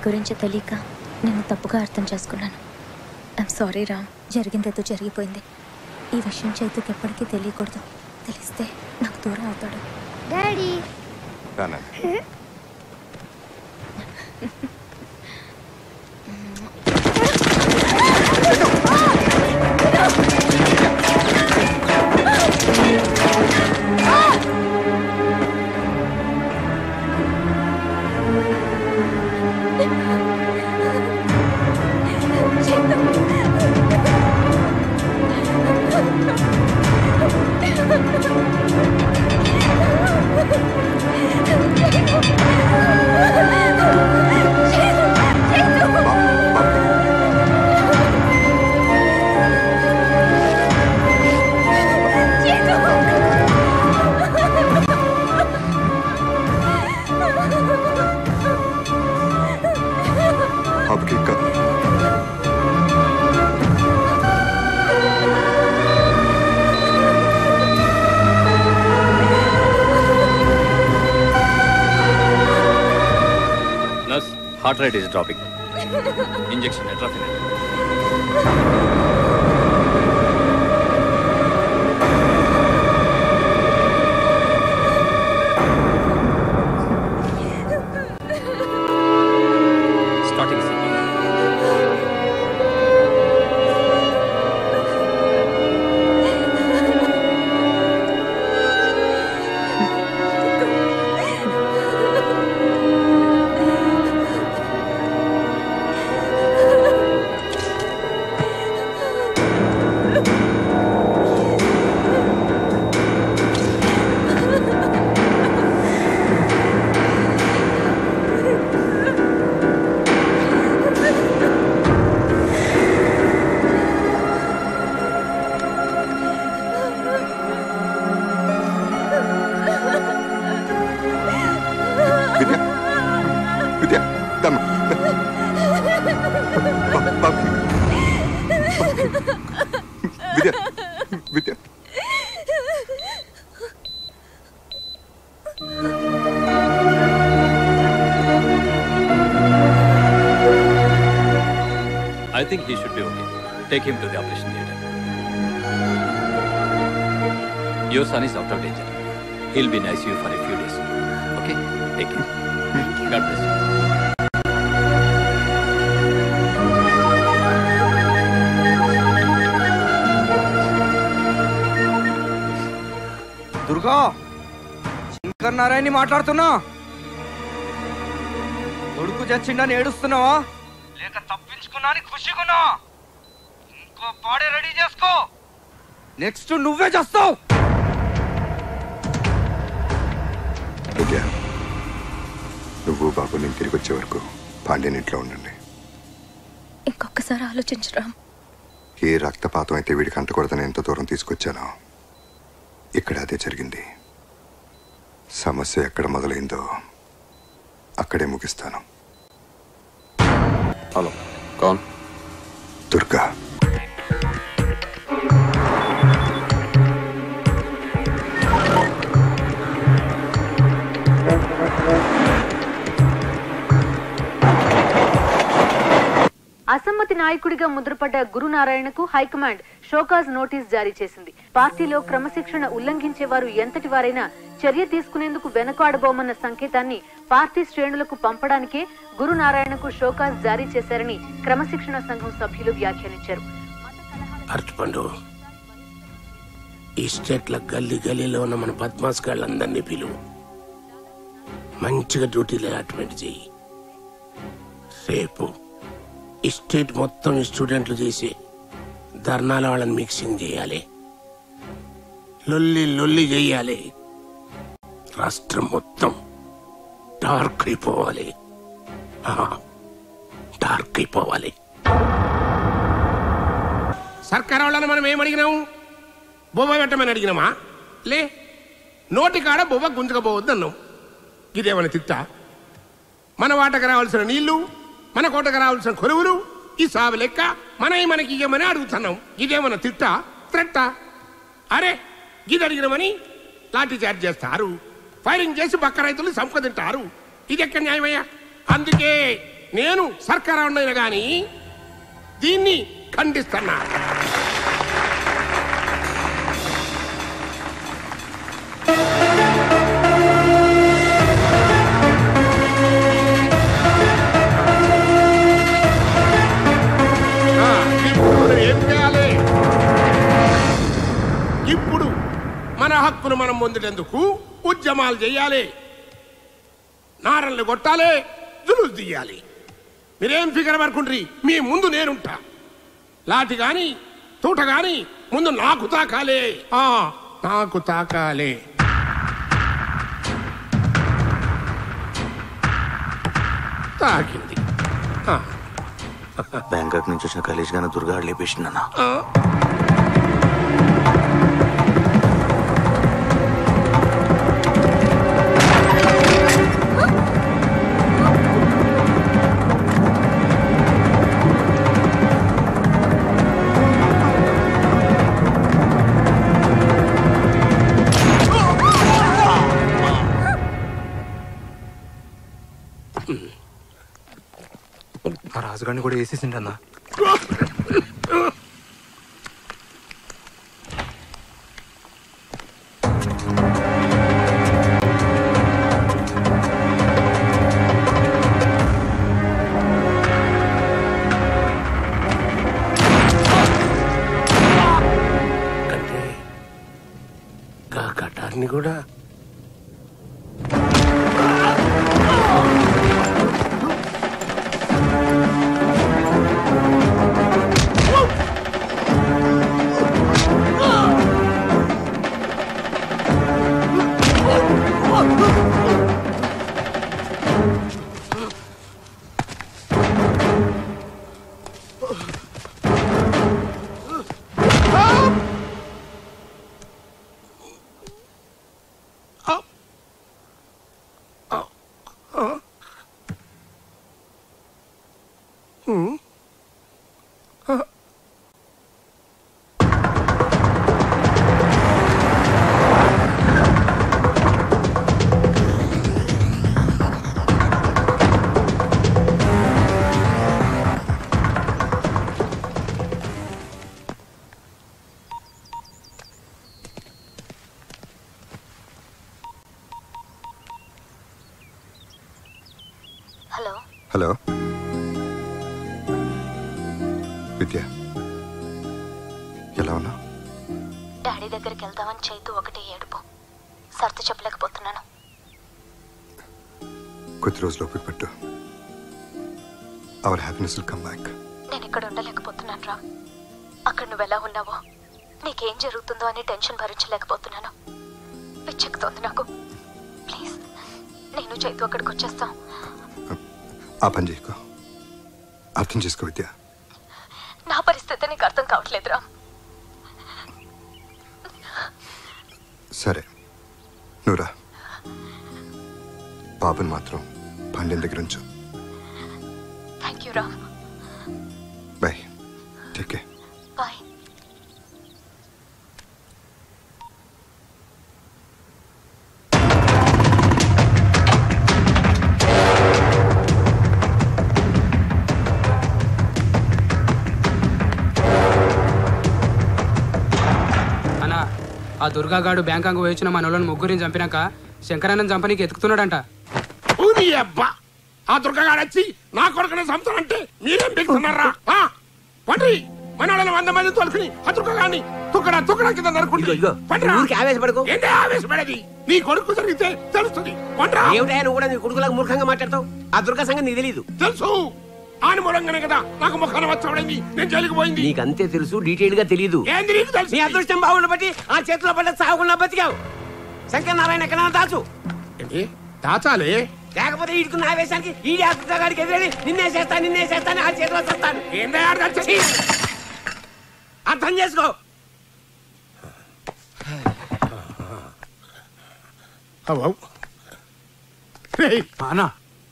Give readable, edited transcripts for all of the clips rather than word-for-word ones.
గురించి తెలియక నేను తప్పుగా అర్థం చేసుకున్నాను. I'm sorry Ram. జరిగిందేదో జరిగిపోయింది. ఈ విషయం చైతుకి ఎప్పటికీ తెలియకూడదు. తెలిస్తే నాకు దూరం అవుతాడు. Daddy Heart rate is dropping. Injection atrafenib. Starting CPR. I think he should be okay. Take him to the operation theatre. Your son is out of danger. He'll be in ICU for a few days. Okay? Take him. God bless you. Durga, Shankar నారాయణని మాట్లాడుతున్నా. కొడుకు చచ్చిండని ఏడుస్తున్నావా లేక తప్పించుకున్నా అని ఖుషిగున్నా? ఇంకో పాడే ready చేసుకో. Next నువ్వే చేస్తావు. నువ్వు బాబు నేను తిరిగి వచ్చే వరకు పాండ్యన్ ఇంట్లో ఉండండి. ఇంకొకసారి ఆలోచించరా. ఏ రక్తపాతం అయితే వీడికి అంటకూడదని ఎంత దూరం తీసుకొచ్చానో ఇక్కడ అదే జరిగింది. సమస్య ఎక్కడ మొదలైందో అక్కడే ముగిస్తాను. హలో, కౌన్? దుర్గా. అసమ్మతి నాయకుడిగా ముద్రపడ్డ గురునారాయణకు హైకమాండ్ షోకాజ్ నోటీస్ జారీ చేసింది. పార్టీలో క్రమశిక్షణ ఉల్లంఘించేవారు ఎంతటి వారైనా చర్య తీసుకునేందుకు వెనకాడబోమన్న సంకేతాన్ని పార్టీ శ్రేణులకు పంపడానికే గురునారాయణకు షోకాజ్ జారీ చేశారని క్రమశిక్షణ సంఘం సభ్యులు వ్యాఖ్యానించారు. ఈ స్టేట్ల గల్లీ గల్లీలో ఉన్న మన బద్మాస్ గాళ్ళందరినీ పిలువు, మంచిగా డ్యూటీలు అలాట్మెంట్ చేయి. రేపు ఈ స్టేట్ మొత్తం స్టూడెంట్లు చేసి ధర్నాల వాళ్ళని మిక్సింగ్ చేయాలి, లొల్లి లొల్లి చేయాలి. రాష్ట్రం మొత్తం డార్క్ అయిపోవాలి, డార్క్ అయిపోవాలి. సర్కార్ వాళ్ళని మనం ఏమడిగినాము? బొవ్వ పెట్టమని అడిగినామా? లే, నోటి కాడ బొవ్వ గుంజకపోవద్దు అన్నాం. ఇదేమన్నా తిట్టా? మన వాటకు రావాల్సిన నీళ్లు, మన కోటకు రావాల్సిన కొలువులు, ఈ సాగు లెక్క మనకి ఇవ్వమని అడుగుతున్నాం. ఇదేమన్నా తిట్టా? త్రెట్టా? అరే, ఇది అడిగినామని లాఠీ చార్జ్ చేస్తారు, ఫైరింగ్ చేసి పక్క రైతులు సంపదింటారు. ఇది ఎక్కడ న్యాయమయ్యా? అందుకే నేను సర్కారు ఉండైనా గాని దీన్ని ఖండిస్తున్నా. ఏం చేయాలి? ఇప్పుడు మన హక్కును మనం పొందేందుకు ఉద్యమాలు చేయాలి, నారన్లు కొట్టాలి, జులుసు తీయాలి. మీరేం ఫిగర్ పడుకుండ్రి, మీ ముందు నేనుంటా. లాటి గాని తూట గాని ముందు నాకు తాకాలే, నాకు తాకాలే. తాకింది. బ్యాంకాక్ నుంచి వచ్చిన కలేజ్ గానే దుర్గాడు లేపేసిందన్నా. ఆ రాజుగారిని కూడా వేసేసిండన్నా. అంటే కటార్ని కూడా హలో విద్య, ఎలా ఉన్నా? డాడీ దగ్గరికి వెళ్దామని చైతు ఒకటే ఏడుపు, సర్ది చెప్పలేకపోతున్నాను. కొద్ది రోజులు ఓపిక పట్టు. Our happiness will come back. నేను ఇక్కడ ఉండలేకపోతున్నాను రా. అక్కడ నువ్వు ఎలా ఉన్నావో, నీకేం జరుగుతుందో అని టెన్షన్ భరించలేకపోతున్నాను. పిచ్చెక్కుతోంది నాకు. ప్లీజ్ నేను చైతు అక్కడికి వచ్చేస్తాం. ఆ పని చేయకు, అర్థం చేసుకో విద్య. నా పరిస్థితి నీకు అర్థం కావట్లేదురా. సరే నువ్వురా, బాబుని మాత్రం పాండ్యం దగ్గర ఉంచు. థ్యాంక్ యూ రా. Bye, take care. బాయ్. ఆ దుర్గాగాడు బ్యాంకాంగ్ పోయి వచ్చిన మన వాళ్ళని ముగ్గురిని చంపినాక శంకరానంద్ చంపనీకి ఎత్తుకుతున్నాడంట. ఆ దుర్గాగాడు వచ్చి నా కొడుకునే చంపుతానంటే మీరేం పెడుతున్నారా? పండ్రి మన వాళ్ళని 100 మంది తోలుకుని ఆ దుర్గాగాడిని తుక్కడా తుక్కడా కింద నరుకుంటే ఆవేశపడకు. ఏంటే ఆవేశపడేది? నీ కొడుకు జరిగితే తెలుస్తుంది. ఏమిటా నువ్వు కూడా నీ కొడుకులకు మూర్ఖంగా మాట్లాడతావు? ఆ దుర్గా సంగతి నీకు తెలీదు. తెలుసు, ఆని మూలంగానే కదా నాకు ముఖాన వచ్చాడైంది, నేను జైలుకి పోయింది. నీకు అంతే తెలుసు, డీటెయిల్ గా తెలియదు. ఏంది నీకు తెలుసు? నీ అదృష్టం బాగుండ బట్టి ఆ చేతిలో పడ్డ సాగుకుండా బతికావు. శంకర్ నారాయణ ఎక్కడైనా దాచు. ఏంటి దాచాలి? లేకపోతే ఈడుకున్న ఆవేశానికి ఈడి ఆ దుర్గాగాడికి ఎదురెళ్ళి నిన్నే చేస్తాను ఆ చేతిలో చేస్తాను. అర్థం చేసుకో.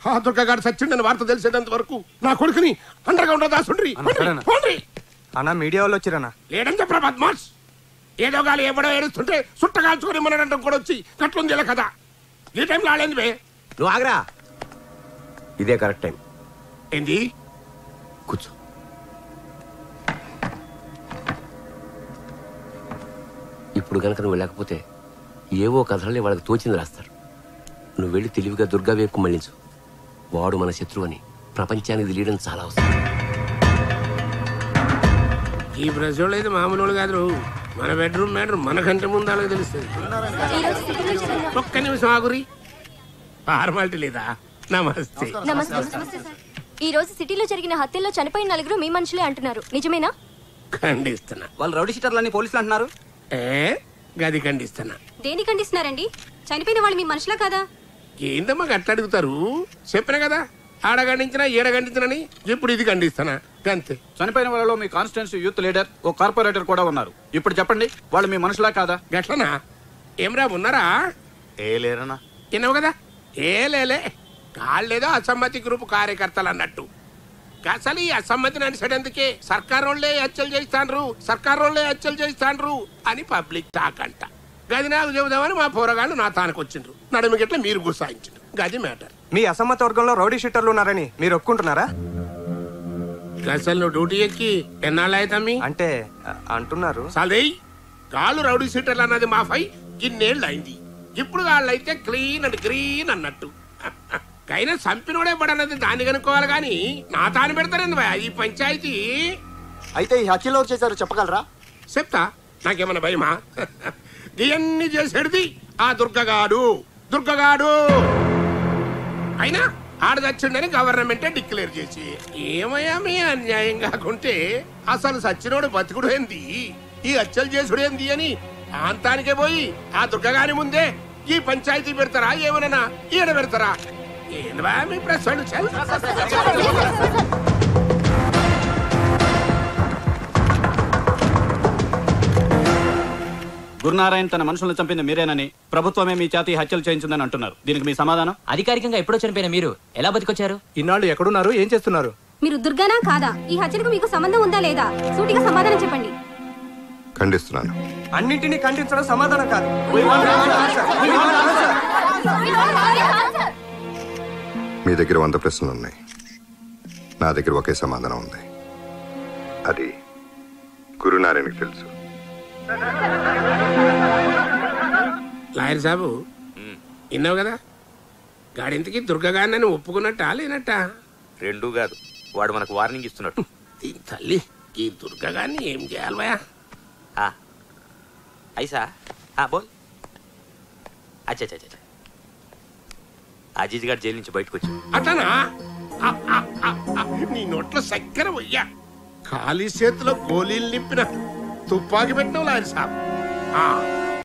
ఆ దుర్గాగాడు సచ్చిండని వార్త తెలిసేంత వరకు నా కొడుకుని అండర్గా ఉండదా సుండ్రి. అన్నా మీడియా వాళ్ళు వచ్చిరన్నా. లేడంటే బద్మాష్ ఏదో గాలి ఎవడో ఏడుస్తుంటే సుట్టగాల్చుకొని మనడం కూడా వచ్చి కట్లుంది కదా. ఈ టైంలో ఆడేంది బే? నువ్వు ఆగరా, ఇదే కరెక్ట్ టైం. ఏంది? కూర్చో. ఇప్పుడు గనక నువ్వు వెళ్ళకపోతే ఏవో కథలని వాళ్ళకి తోచింది రాస్తారు. నువ్వు వెళ్ళి తెలివిగా దుర్గా వైపు మళ్ళించు. వాడు మన శత్రువు అని ప్రపంచానికి తెలియడం చాలా అవసరం. ఈ బ్రషోళ్ళు అయితే మామూలు కాదు. మన బెడ్రూమ్ మనకంటే ముందు వాళ్ళకి తెలుస్తుంది. ఒక్క నిమిషం ఆగురి. ఫార్మాలిటీ లేదా? నమస్తే. ఈ రోజు సిటీలో జరిగిన హత్యల్లో చనిపోయిన 4 మీ మనుషులే అంటున్నారు, నిజమేనా? ఖండిస్తున్నా. వాళ్ళు రౌడీ షీటర్లని పోలీసులు అంటున్నారు. గది ఖండిస్తున్నా. దేని ఖండిస్తున్నారండి? చనిపోయిన వాళ్ళు మీ మనుషులా కదా? ఏందమ్మా గట్ల అడుగుతారు? చెప్పిన కదా, ఆడ ఖండించినా ఈడ ఖండించినని. ఇప్పుడు ఇది ఖండిస్తానా అంతే. చనిపోయిన వాళ్ళలో మీ కాన్స్టిట్యూన్సీ యూత్ లీడర్, ఓ కార్పొరేటర్ కూడా ఉన్నారు. ఇప్పుడు చెప్పండి, వాళ్ళు మీ మనుషులా కాదా? గట్లనా? ఏమ్రా ఉన్నారా? ఏ లేరన్నా. విన్నావు కదా, ఏ లేలే. కాళ్ళేదో అసమ్మతి గ్రూప్ కార్యకర్తలు అన్నట్టు. అసలు ఈ అసమ్మతిని అనిసడేందుకే సర్కారోళ్లే హత్యలు చేస్తాండ్రు అని పబ్లిక్ టాక్ అంట. గది నాకు చెబుదామని మా పోరగాళ్ళు నా తానికి వచ్చిండ్రు. నడుమికెట్లా మీరు గుసాయించండి. గది మ్యాటర్. మీ అసమ్మత వర్గంలో రౌడీ షీటర్లు ఉన్నారని మీరు ఒప్పుకుంటున్నారా? అసలు నువ్వు డ్యూటీ ఎక్కి ఎన్నాళ్ళు అవుతామి అంటే అంటున్నారు. సాలే గాళ్ళు రౌడీ షీటర్లు అన్నది మా ఫై ఇన్నేళ్ళు అయింది. ఇప్పుడు వాళ్ళు అయితే క్లీన్ అండ్ గ్రీన్ అన్నట్టు. కైనా చంపినోడే పడన్నది దాన్ని కనుక్కోవాలి కానీ నా తాను పెడతారండి భయ ఈ పంచాయతీ. అయితే ఈ హత్యలో చేశారు చెప్పగలరా? చెప్తా. నాకేమన్నా భయమా? ఇవన్నీ చేసేది ఆ దుర్గగాడు. అయినా ఆడదచ్చిండని గవర్నమెంటే డిక్లేర్ చేసి ఏమయ్యా మీ అన్యాయం కాకుంటే అసలు సచ్చినోడు బతుకుడు ఏంది, ఈ హత్యలు చేసుడు ఏంది అని ప్రాంతానికే పోయి ఆ దుర్గగాని ముందే ఈ పంచాయతీ పెడతారా? ఏమన్నా ఈడ పెడతారా? ఏందా మీ ప్రశ్నలు? గురునారాయణ తన మనుషులను చంపింది మీరేనని, ప్రభుత్వమే మీ చేతి హత్యలు చేయించిందని అంటున్నారు. దీనికి మీ సమాధానం? అధికారికంగా ఎప్పుడో చనిపోయిన మీరు ఎలా బతికొచ్చారు? ఇన్నాళ్ళు ఎక్కడున్నారు, ఏం చేస్తున్నారు? మీరు దుర్గానా కాదా? ఈ హత్యకు మీకు సంబంధం ఉందా లేదా? సూటిగా సమాధానం చెప్పండి. ఖండిస్తున్నాను. అన్నింటినీ ఖండించడం సమాధానం కాదు. మీ దగ్గర 100 ప్రశ్నలు ఉన్నాయి, నా దగ్గర ఒకే సమాధానం ఉంది. అది గురునారాయణకి తెలుసు. లాయర్ సాబు విన్నావు కదా, గాడింతకి దుర్గగాన్ని ఒప్పుకున్నట్టా లేనట్టా? రెండూ కాదు, వాడు మనకు వార్నింగ్ ఇస్తున్నట్టు. దీని తల్లి ఈ దుర్గగాన్ని ఏం చేయాలి భయా? ఐసా బోల్. అచ్చా అజీజ్ గారు జైలు నుంచి బయటకు వచ్చి అట్లనా? నీ నోట్లో చక్కెర పోయ్యా. ఖాళీ చేతిలో గోళీలు నింపిన తుపాకి పెట్టినావు లాయర్ సాబ్.